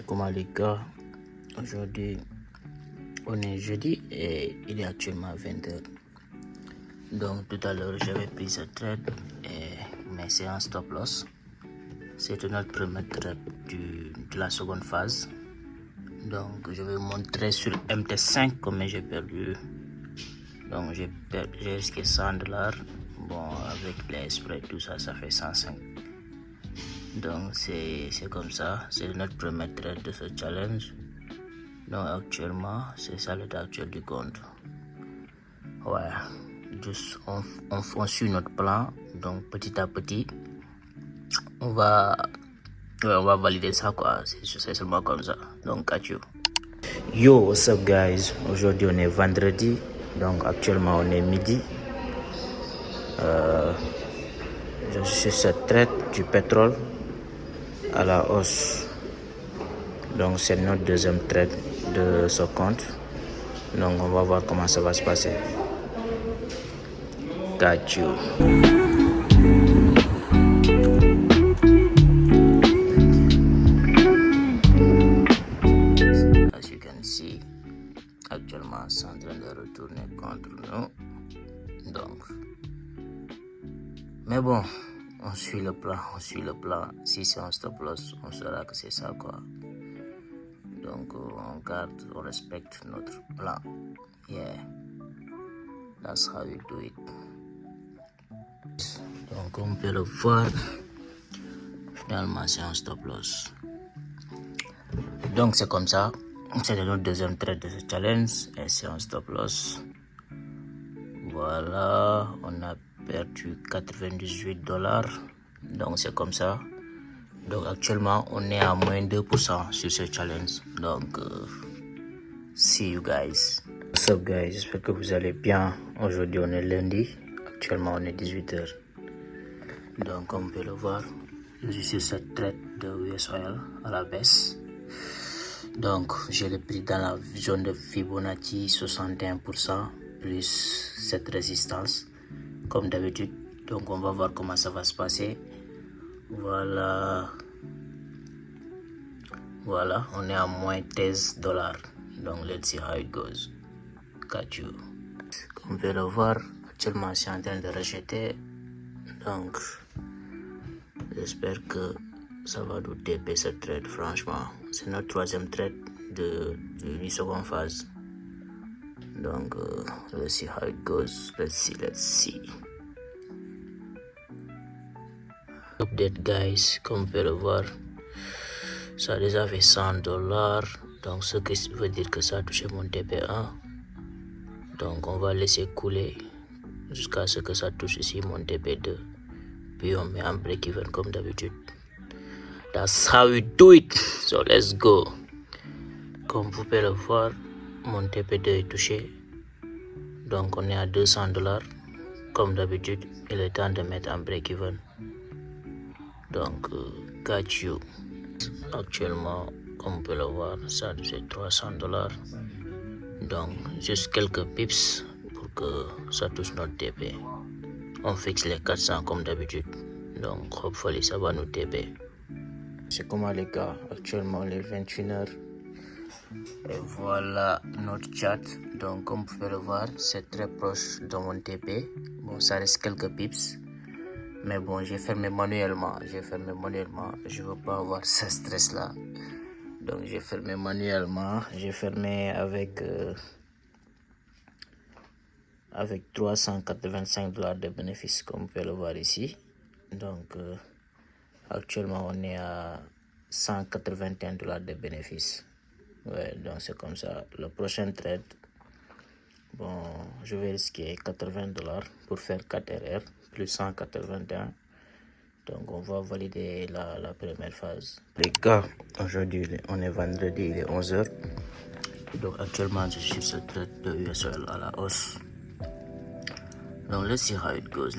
Comment les gars, aujourd'hui on est jeudi et il est actuellement 20h. Donc tout à l'heure j'avais pris ce trade mais c'est un stop loss. C'était notre premier trade de la seconde phase. Donc je vais vous montrer sur MT5 combien j'ai perdu. Donc j'ai risqué $100. Bon, avec les spreads tout ça, ça fait 105. Donc c'est comme ça, c'est notre premier trade de ce challenge. Donc actuellement, c'est ça l'état actuel du compte. Ouais, juste on suit notre plan. Donc petit à petit, on va valider ça quoi. C'est seulement comme ça. Donc catch you. Yo, what's up guys? Aujourd'hui on est vendredi. Donc actuellement on est midi. Je suis cette traite du pétrole à la hausse. Donc c'est notre deuxième trade de ce compte. Donc on va voir comment ça va se passer. Got you. As you can see, actuellement c'est en train de retourner contre nous. Donc, mais bon, on suit le plan. Si c'est un stop loss, on saura que c'est ça quoi. Donc on respecte notre plan. Yeah, that's how we do it. Donc on peut le voir. Finalement c'est un stop loss. Donc c'est comme ça. C'était notre deuxième trade de ce challenge et c'est un stop loss. Voilà, on a perdu $98. Donc c'est comme ça. Donc actuellement on est à moins 2% sur ce challenge. Donc see you guys. What's up guys, j'espère que vous allez bien. Aujourd'hui on est lundi. Actuellement on est 18h. Donc comme on peut le voir, je suis sur cette traite de US Oil à la baisse. Donc j'ai le prix dans la zone de Fibonacci 61% plus cette résistance comme d'habitude. Donc on va voir comment ça va se passer. Voilà, on est à moins $13. Donc let's see how it goes. Catch you. Comme vous pouvez le voir, actuellement c'est en train de rejeter. Donc j'espère que ça va nous taper ce trade. Franchement, c'est notre troisième trade de seconde phase. Donc let's see how it goes. Let's see. Update guys, comme vous pouvez le voir, ça a déjà fait $100. Donc ce qui veut dire que ça a touché mon TP1. Donc on va laisser couler jusqu'à ce que ça touche ici mon TP2. Puis on met un break-even comme d'habitude. That's how we do it. So let's go. Comme vous pouvez le voir, mon TP2 est touché. Donc on est à $200. Comme d'habitude, il est temps de mettre un break-even. Donc got you. Actuellement, comme vous pouvez le voir, ça c'est $300. Donc juste quelques pips pour que ça touche notre TP. On fixe les 400 comme d'habitude. Donc hopefully ça va nous TP. C'est comment les gars, actuellement il est 21h. Et voilà notre chat. Donc comme vous pouvez le voir, c'est très proche de mon TP. Bon, ça reste quelques pips. Mais bon, j'ai fermé manuellement. Je veux pas avoir ce stress là. Donc j'ai fermé manuellement. J'ai fermé avec $385 de bénéfices comme vous pouvez le voir ici. Donc actuellement on est à $181 de bénéfices. Ouais, donc c'est comme ça. Le prochain trade, bon, je vais risquer $80 pour faire 4 RR plus 181. Donc on va valider la première phase. Les gars, aujourd'hui on est vendredi, il est 11h. Donc actuellement je suis sur trade de USL à la hausse. Donc let's see how it goes.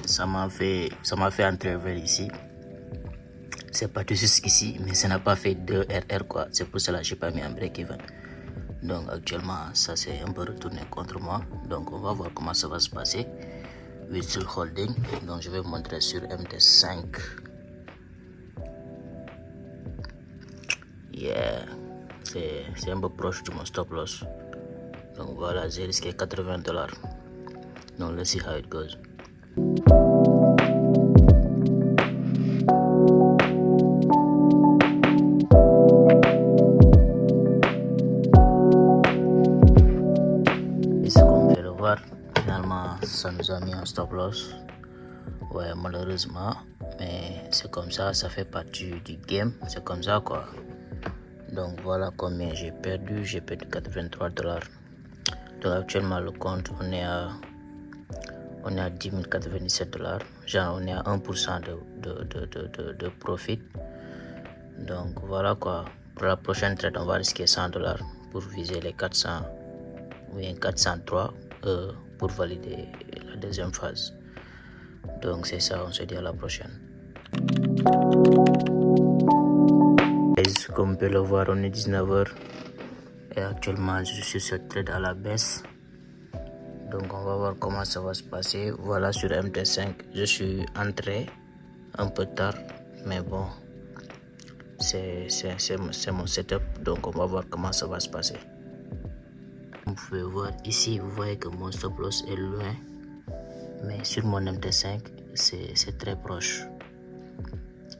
Ça m'a fait entrer vers ici. C'est parti jusqu'ici, mais ça n'a pas fait de RR quoi. C'est pour cela que j'ai pas mis un break-even. Donc actuellement ça c'est un peu retourné contre moi. Donc on va voir comment ça va se passer. We're still holding. Donc je vais vous montrer sur MT5. Yeah, c'est un peu proche de mon stop loss. Donc voilà, j'ai risqué $80. Donc let's see how it goes. Et comme vous pouvez le voir, finalement ça nous a mis un stop loss. Ouais, malheureusement, mais c'est comme ça fait partie du game, c'est comme ça quoi. Donc voilà combien j'ai perdu $83. Donc actuellement le compte on est à 10 097 $. Genre on est à 1% de profit. Donc voilà quoi. Pour la prochaine trade on va risquer $100 pour viser les 400 ou bien 403 pour valider la deuxième phase. Donc c'est ça, on se dit à la prochaine. Comme vous pouvez le voir, on est 19h et actuellement je suis sur cette trade à la baisse. Donc on va voir comment ça va se passer. Voilà, sur MT5 je suis entré un peu tard, mais bon, c'est mon setup, donc on va voir comment ça va se passer. Vous pouvez voir ici, vous voyez que mon stop loss est loin, mais sur mon MT5 c'est très proche.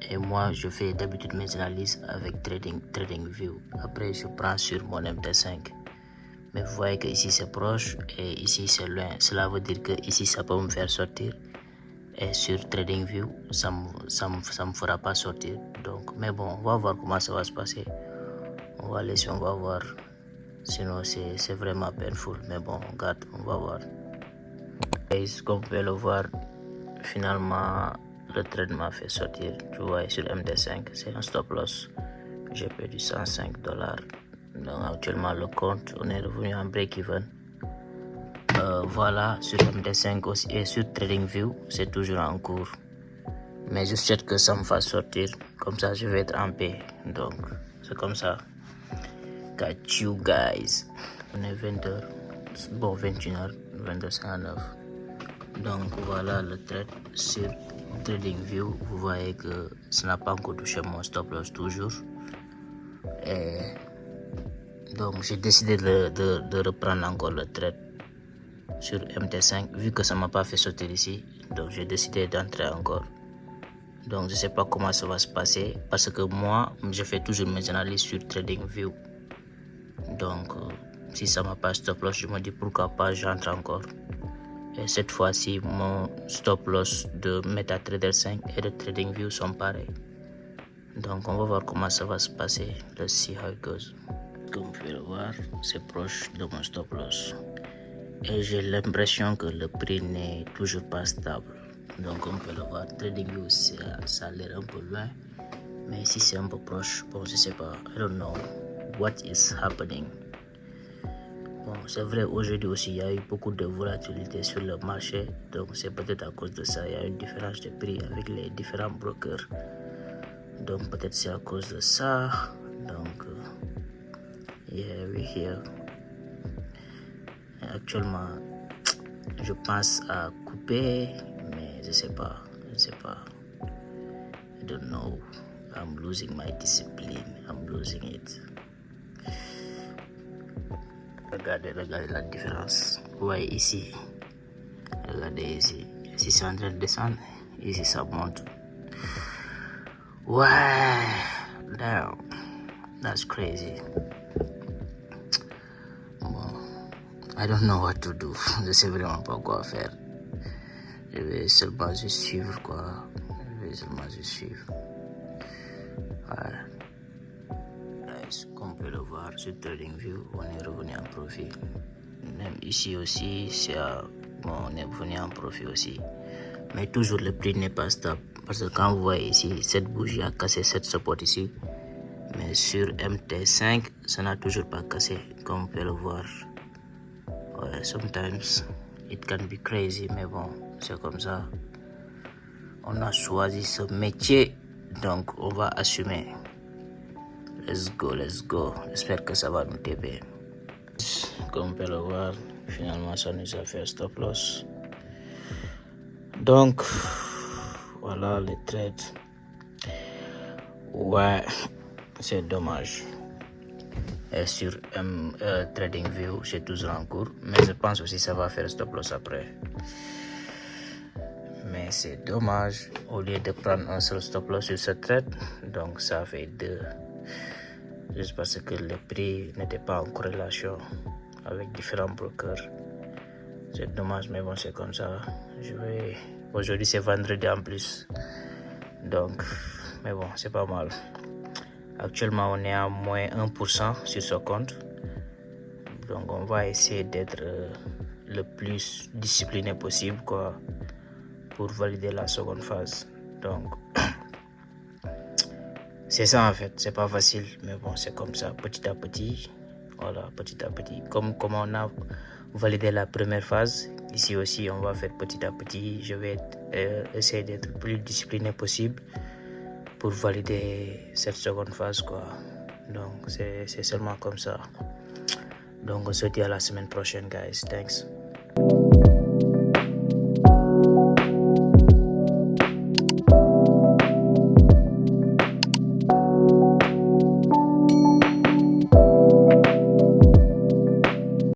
Et moi je fais d'habitude mes analyses avec TradingView. Après je prends sur mon MT5. Mais vous voyez que ici c'est proche et ici c'est loin. Cela veut dire que ici ça peut me faire sortir. Et sur TradingView ça me fera pas sortir. Donc, mais bon, on va voir comment ça va se passer. On va laisser, on va voir. Sinon c'est vraiment painful. Mais bon, regarde, on va voir. Et comme vous pouvez le voir, finalement le trade m'a fait sortir. Tu vois, sur MT5 c'est un stop loss. J'ai perdu $105. Donc actuellement le compte on est revenu en break-even. Voilà, sur MT5 aussi et sur TradingView c'est toujours en cours. Mais je souhaite que ça me fasse sortir. Comme ça je vais être en paix. Donc c'est comme ça. Catch you guys. On est 20h. Bon 21h. 22h59. Donc voilà le trade sur TradingView. Vous voyez que ça n'a pas encore touché mon stop loss toujours. Et donc j'ai décidé de reprendre encore le trade sur MT5 vu que ça m'a pas fait sauter ici. Donc j'ai décidé d'entrer encore. Donc je sais pas comment ça va se passer parce que moi je fais toujours mes analyses sur TradingView. Donc si ça m'a pas stop loss, je me dis pourquoi pas j'entre encore. Et cette fois-ci mon stop loss de MetaTrader 5 et de TradingView sont pareils. Donc on va voir comment ça va se passer. Let's see how it goes. Comme vous pouvez le voir, c'est proche de mon stop loss. Et j'ai l'impression que le prix n'est toujours pas stable. Donc comme vous pouvez le voir, TradingView ça a l'air un peu loin. Mais ici c'est un peu proche. Bon, je sais pas. I don't know what is happening. Bon, c'est vrai, aujourd'hui aussi il y a eu beaucoup de volatilité sur le marché. Donc c'est peut-être à cause de ça. Il y a une différence de prix avec les différents brokers. Donc peut-être c'est à cause de ça. Donc yeah, we're here. Et actuellement je pense à couper, mais je sais pas. I don't know. I'm losing my discipline. I'm losing it. Regardez la différence. Ouais, ici. Regardez ici. Ici c'est en train de descendre. Ici ça monte. Ouais. Damn. That's crazy. Bon. I don't know what to do. Je sais vraiment pas quoi faire. Je vais seulement juste suivre quoi. Ouais. Guys, comme vous pouvez le voir sur TradingView, on est revenu en profit. Même ici aussi, on est revenu en profit aussi. Mais toujours le prix n'est pas stable. Parce que quand vous voyez ici, cette bougie a cassé cette support ici. Mais sur MT5, ça n'a toujours pas cassé, comme vous pouvez le voir. Ouais, sometimes it can be crazy, mais bon, c'est comme ça. On a choisi ce métier, donc on va assumer. Let's go. J'espère que ça va nous taper. Comme vous pouvez le voir, finalement ça nous a fait un stop loss. Donc, voilà les trades. Ouais, C'est dommage. Et sur TradingView, j'ai toujours en cours, mais je pense aussi que ça va faire stop loss après. Mais c'est dommage, au lieu de prendre un seul stop loss sur ce trade, donc ça fait 2. Juste parce que le prix n'était pas en corrélation avec différents brokers. C'est dommage, mais bon, c'est comme ça. Aujourd'hui, c'est vendredi en plus. Donc, mais bon, c'est pas mal. Actuellement, on est à moins 1% sur ce compte. Donc, on va essayer d'être le plus discipliné possible, quoi, pour valider la seconde phase. Donc, c'est ça en fait. C'est pas facile, mais bon, c'est comme ça, petit à petit. Voilà, petit à petit. Comme on a validé la première phase, ici aussi, on va faire petit à petit. Je vais essayer d'être le plus discipliné possible pour valider cette seconde phase, quoi. Donc, c'est seulement comme ça. Donc, on se dit à la semaine prochaine, guys. Thanks.